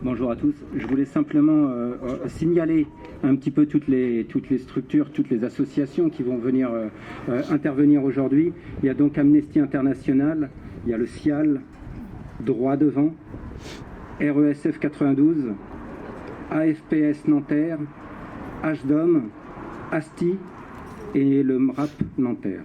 Bonjour à tous. Je voulais simplement signaler un petit peu toutes les structures, toutes les associations qui vont venir intervenir aujourd'hui. Il y a donc Amnesty International, il y a le CIAL, Droit Devant, RESF 92, AFPS Nanterre, HDOM, ASTI et le MRAP Nanterre.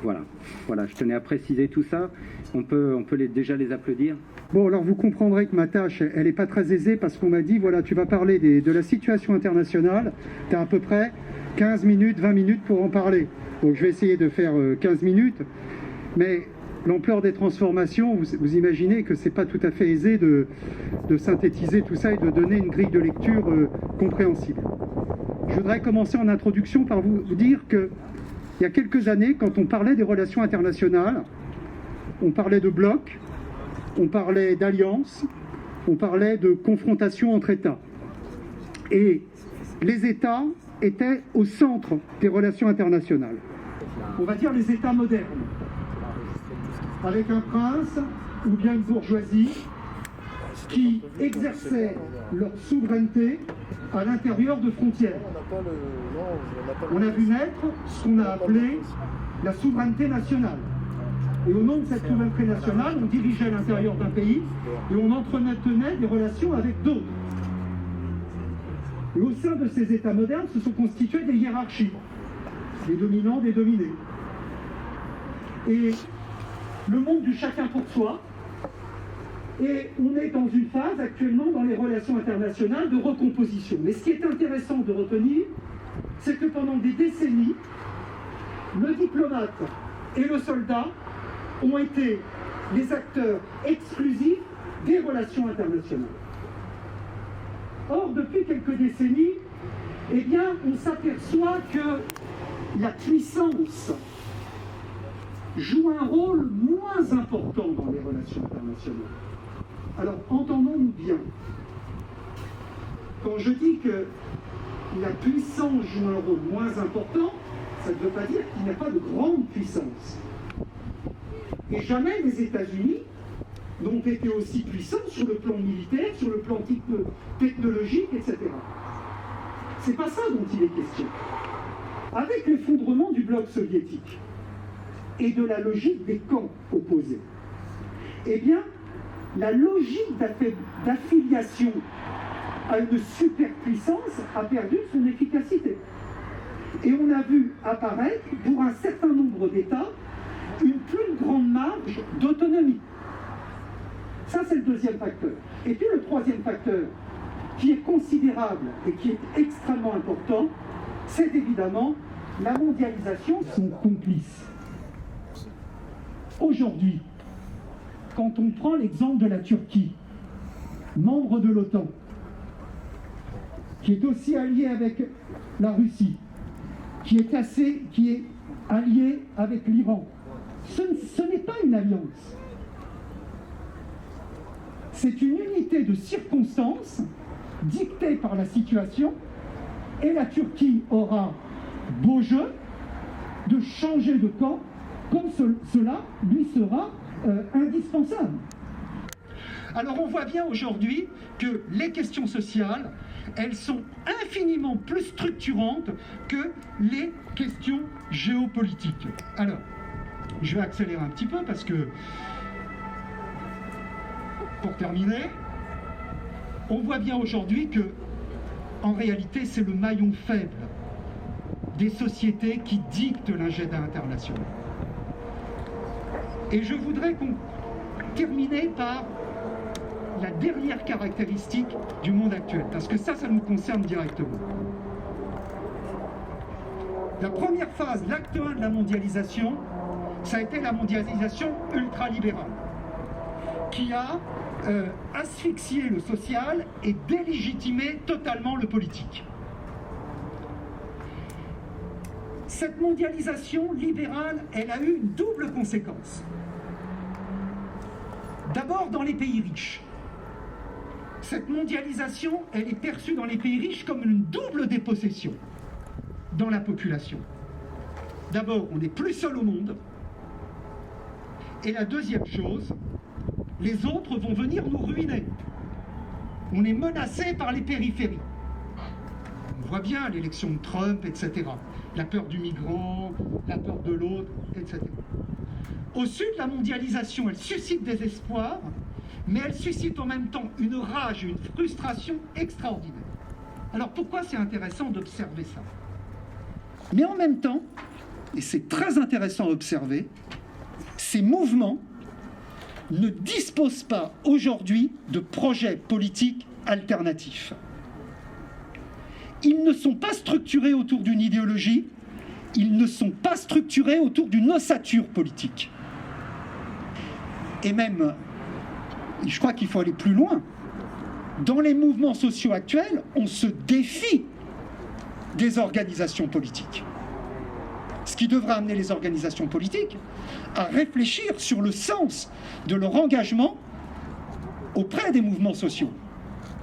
Voilà, je tenais à préciser tout ça. On peut déjà les applaudir. Bon, alors vous comprendrez que ma tâche, elle n'est pas très aisée parce qu'on m'a dit, voilà, tu vas parler de la situation internationale, tu as à peu près 15 minutes, 20 minutes pour en parler. Donc je vais essayer de faire 15 minutes, mais l'ampleur des transformations, vous imaginez que c'est pas tout à fait aisé de synthétiser tout ça et de donner une grille de lecture compréhensible. Je voudrais commencer en introduction par vous dire que il y a quelques années, quand on parlait des relations internationales, on parlait de blocs, on parlait d'alliances, on parlait de confrontation entre États. Et les États étaient au centre des relations internationales. On va dire les États modernes, avec un prince ou bien une bourgeoisie qui exerçaient leur souveraineté à l'intérieur de frontières. On a vu naître ce qu'on a appelé la souveraineté nationale. Et au nom de cette souveraineté nationale, on dirigeait l'intérieur d'un pays et on entretenait des relations avec d'autres. Et au sein de ces États modernes se sont constituées des hiérarchies, des dominants, des dominés. Et le monde du chacun pour soi, et on est dans une phase actuellement dans les relations internationales de recomposition. Mais ce qui est intéressant de retenir, c'est que pendant des décennies, le diplomate et le soldat ont été les acteurs exclusifs des relations internationales. Or, depuis quelques décennies, eh bien, on s'aperçoit que la puissance joue un rôle moins important dans les relations internationales. Alors, entendons-nous bien. Quand je dis que la puissance joue un rôle moins important, ça ne veut pas dire qu'il n'y a pas de grande puissance. Et jamais les États-Unis n'ont été aussi puissants sur le plan militaire, sur le plan technologique, etc. C'est pas ça dont il est question. Avec l'effondrement du bloc soviétique et de la logique des camps opposés, eh bien, la logique d'affiliation à une superpuissance a perdu son efficacité. Et on a vu apparaître, pour un certain nombre d'États, une plus grande marge d'autonomie. Ça, c'est le deuxième facteur. Et puis le troisième facteur, qui est considérable et qui est extrêmement important, c'est évidemment la mondialisation. Sont complices. Aujourd'hui, quand on prend l'exemple de la Turquie, membre de l'OTAN, qui est aussi alliée avec la Russie, qui est alliée avec l'Iran, ce n'est pas une alliance. C'est une unité de circonstances dictée par la situation, et la Turquie aura beau jeu de changer de camp comme cela lui sera indispensable. Alors on voit bien aujourd'hui que les questions sociales, elles sont infiniment plus structurantes que les questions géopolitiques. Alors, je vais accélérer un petit peu parce que, pour terminer, on voit bien aujourd'hui que, en réalité, c'est le maillon faible des sociétés qui dictent l'agenda international. Et je voudrais terminer par la dernière caractéristique du monde actuel, parce que ça nous concerne directement. La première phase, l'acte 1 de la mondialisation, ça a été la mondialisation ultralibérale, qui a asphyxié le social et délégitimé totalement le politique. Cette mondialisation libérale, elle a eu une double conséquence. D'abord dans les pays riches. Cette mondialisation, elle est perçue dans les pays riches comme une double dépossession dans la population. D'abord, on n'est plus seul au monde. Et la deuxième chose, les autres vont venir nous ruiner. On est menacé par les périphéries. On voit bien l'élection de Trump, etc. La peur du migrant, la peur de l'autre, etc. Au sud, la mondialisation, elle suscite des espoirs, mais elle suscite en même temps une rage et une frustration extraordinaires. Alors pourquoi c'est intéressant d'observer ça? Mais en même temps, et c'est très intéressant à observer, ces mouvements ne disposent pas aujourd'hui de projets politiques alternatifs. Ils ne sont pas structurés autour d'une idéologie, ils ne sont pas structurés autour d'une ossature politique. Et même, je crois qu'il faut aller plus loin, dans les mouvements sociaux actuels, on se défie des organisations politiques. Ce qui devrait amener les organisations politiques à réfléchir sur le sens de leur engagement auprès des mouvements sociaux.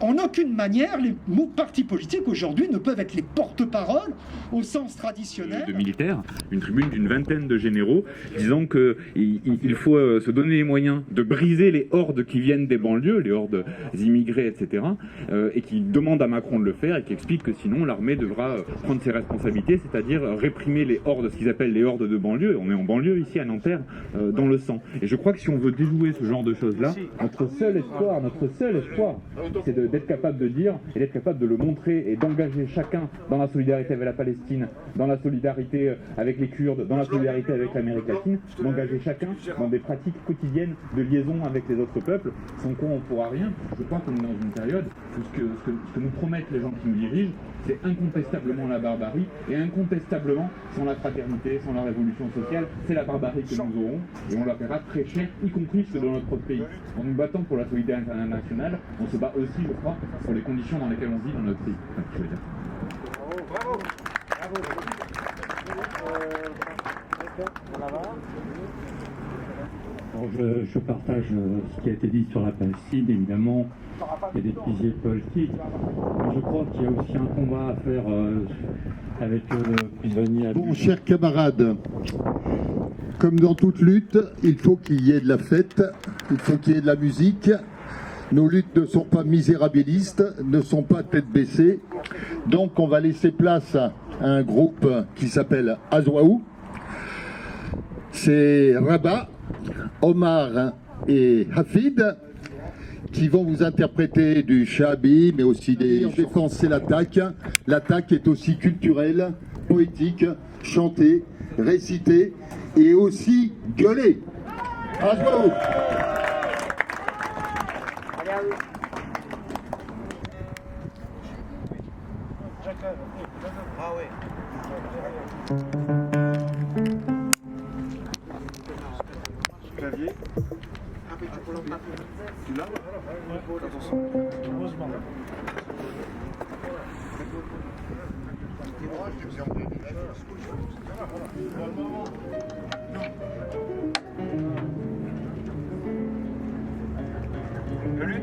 En aucune manière, les partis politiques aujourd'hui ne peuvent être les porte-paroles au sens traditionnel. De militaires, une tribune d'une vingtaine de généraux disant qu'il faut se donner les moyens de briser les hordes qui viennent des banlieues, les hordes immigrées, etc. Et qui demandent à Macron de le faire et qui explique que sinon l'armée devra prendre ses responsabilités, c'est-à-dire réprimer les hordes, ce qu'ils appellent les hordes de banlieue. On est en banlieue ici à Nanterre, dans le sang. Et je crois que si on veut déjouer ce genre de choses-là, notre seul espoir, c'est d'être capable de dire et d'être capable de le montrer et d'engager chacun dans la solidarité avec la Palestine, dans la solidarité avec les Kurdes, dans la solidarité avec l'Amérique latine, d'engager chacun dans des pratiques quotidiennes de liaison avec les autres peuples, sans quoi on ne pourra rien. Je crois qu'on est dans une période où ce que nous promettent les gens qui nous dirigent, c'est incontestablement la barbarie, et incontestablement, sans la fraternité, sans la révolution sociale, c'est la barbarie que nous aurons, et on la paiera très cher, y compris ce dans notre pays. En nous battant pour la solidarité internationale, on se bat aussi, je crois, pour les conditions dans lesquelles on vit dans notre pays. Enfin, je veux dire. Bravo. Alors, je partage ce qui a été dit sur la Palestine, évidemment, il y a des piliers politiques, mais je crois qu'il y a aussi un combat à faire avec le prisonnier. Bon, chers camarades, comme dans toute lutte, il faut qu'il y ait de la fête, il faut qu'il y ait de la musique. Nos luttes ne sont pas misérabilistes, ne sont pas tête baissée. Donc on va laisser place à un groupe qui s'appelle Azwaou. C'est Rabat, Omar et Hafid qui vont vous interpréter du Shahabi, mais aussi des défenses. C'est l'attaque. L'attaque est aussi culturelle, poétique, chantée, récitée et aussi gueulée. Azwaou. Clavier. Tu l'as? Attention. Heureusement. Le lutte.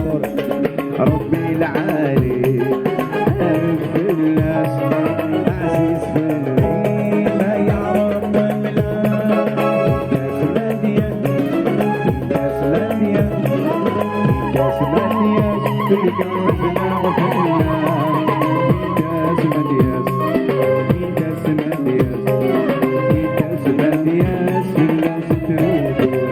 الأمر ربي العالي ألف الناس عزيز في الريمة يا رب الملاك كاس مليان كاس مليان كاس مليان في قلبنا وفينا كاس مليان كاس مليان كاس مليان في الناس تروحنا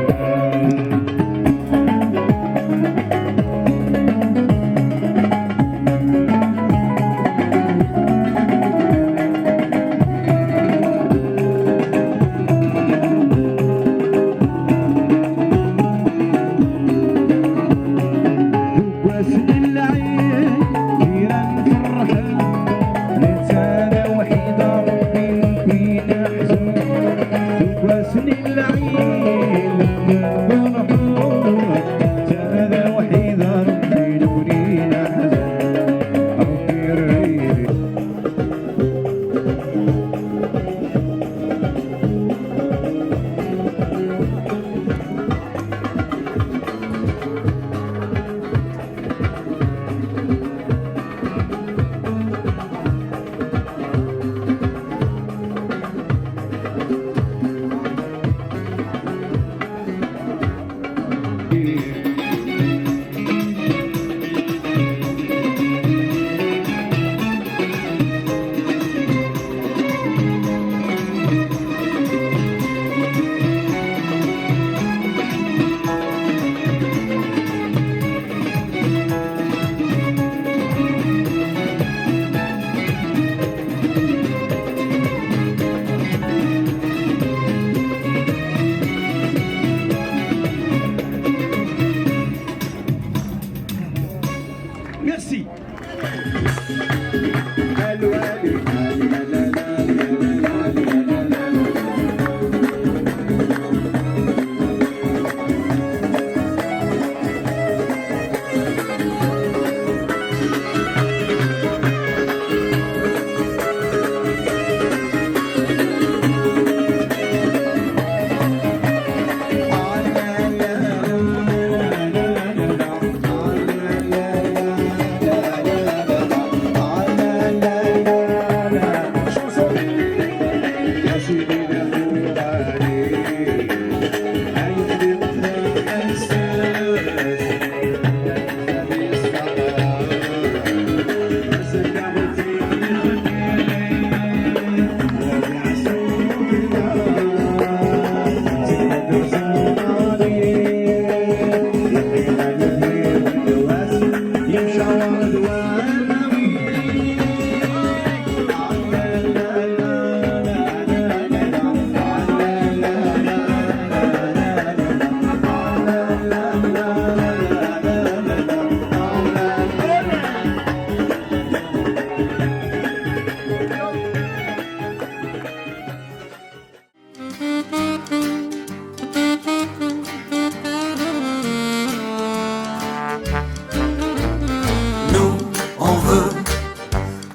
Merci.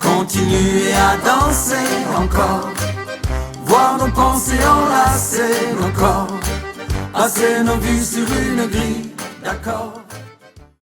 Continuer à danser encore, voir nos pensées enlacer nos corps, passer nos vues sur une grille d'accords.